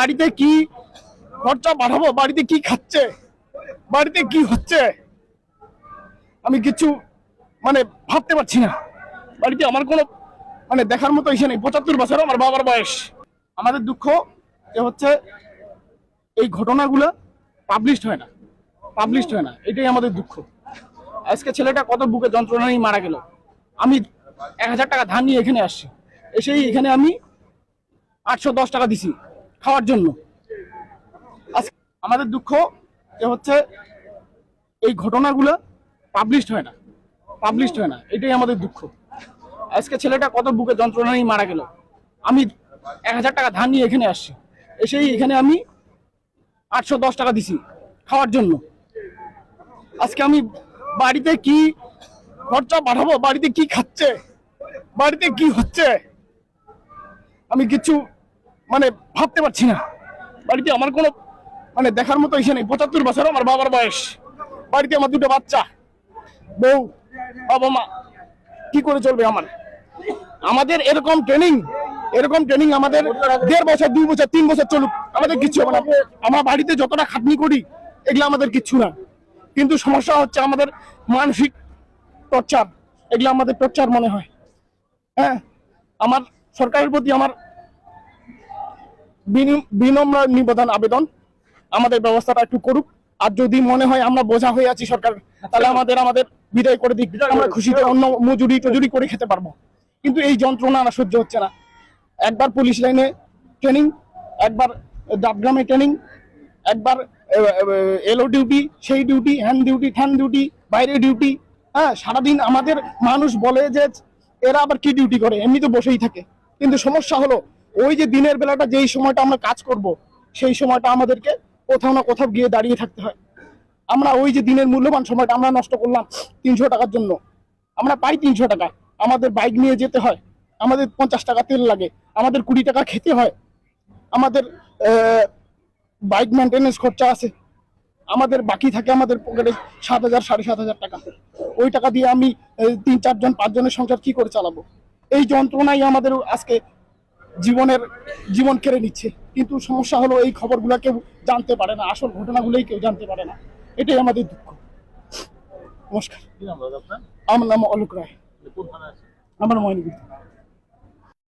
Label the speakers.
Speaker 1: বাড়িতে কি খরচা পাঠাবো, বাড়িতে কি খাচ্ছে, বাড়িতে কি হচ্ছে, আমি কিছু ভাবতে পারছি না। বাড়িতে আমার কোনো দেখার মতো ইসে নেই। 75 বছর আমার বাবার বয়স। আমাদের দুঃখ যে হচ্ছে এই ঘটনাগুলো পাবলিশড হয় না, এটাই আমাদের দুঃখ। আজকে ছেলেটা কত বুকে যন্ত্রণা নিয়ে মারা গেল। আমি 1000 টাকা ধার নিয়ে এখানে আসছি, এসেই এখানে আমি 810 টাকা দিছি খাওয়ার জন্য। আমাদের দুঃখ যে হচ্ছে এই ঘটনাগুলো পাবলিশড হয় না, এটাই আমাদের দুঃখ। আজকে ছেলেটা কত বুকে যন্ত্রণা নিয়ে মারা গেল। আমি 1000 টাকা ধার নিয়ে এখানে আসছি, এসেই এখানে আমি 810 টাকা দিছি খাওয়ার জন্য। আজকে আমি বাড়িতে কি খরচা পাঠাবো, বাড়িতে কি খাচ্ছে, বাড়িতে কি হচ্ছে, আমি কিছু ভাবতে পারছি না। বাড়িতে আমার কোনো দেখার মতো ইসে নেই। 75 বছর আমার বাবার বয়স। বাড়িতে আমার দুটো বাচ্চা, বউ, বাবা মা, কি করে চলবে আমাদের এরকম ট্রেনিং আমাদের 1.5 বছর, 2 বছর, 3 বছর চলুক, আমাদের কিচ্ছু হবে না। আমরা বাড়িতে যতটা খাটনি করি এগুলো আমাদের কিচ্ছু না। কিন্তু সমস্যা হচ্ছে আমাদের মানসিক টর্চার, এগুলো আমাদের টর্চার মনে হয়। হ্যাঁ, আমার সরকারের প্রতি আমার বিনম্র নিবেদন, আবেদন, আমাদের ব্যবস্থাটা একটু করুক। আর যদি মনে হয় আমরা বোঝা হয়ে আছি সরকার, তাহলে আমাদের বিদায় করে দিক। আমরা খুশিতে অন্য মজুরি করে খেতে পারবো। কিন্তু এই যন্ত্রণা না সহ্য হচ্ছে না। একবার পুলিশ লাইনে ট্রেনিং, একবার ডাবগ্রামে ট্রেনিং, একবার এলও ডিউটি, সেই duty, hand duty, than duty, বাইরে ডিউটি। হ্যাঁ, সারাদিন আমাদের মানুষ বলে যে এরা আবার কি ডিউটি করে, এমনি তো বসেই থাকে। কিন্তু সমস্যা হলো ওই যে দিনের বেলাটা যেই সময়টা আমরা কাজ করব, সেই সময়টা আমাদেরকে কোথাও না কোথাও গিয়ে দাঁড়িয়ে থাকতে হয়। আমরা ওই যে দিনের মূল্যবান সময়টা আমরা নষ্ট করলাম 300 টাকার জন্য। আমরা পাই 300 টাকা, আমাদের বাইক নিয়ে যেতে হয়, আমাদের 50 টাকা তেল লাগে, আমাদের 20 টাকা খেতে হয়, আমাদের বাইক মেনটেনেন্স খরচা আছে, আমাদের বাকি থাকে আমাদের পকেটে 7,000 7,500 টাকা। ওই টাকা দিয়ে আমি 3-4 জন 5 জনের সংসার কি করে চালাবো? এই যন্ত্রণাই আমাদের আজকে জীবন কেড়ে নিচ্ছে। কিন্তু সমস্যা হলো এই খবরগুলো কেউ জানতে পারে না, আসল ঘটনাগুলোই কেউ জানতে পারে না। এটাই আমাদের দুঃখ। নমস্কার, আমার নাম অলোক রায়, আমার ময়নাগুড়ি।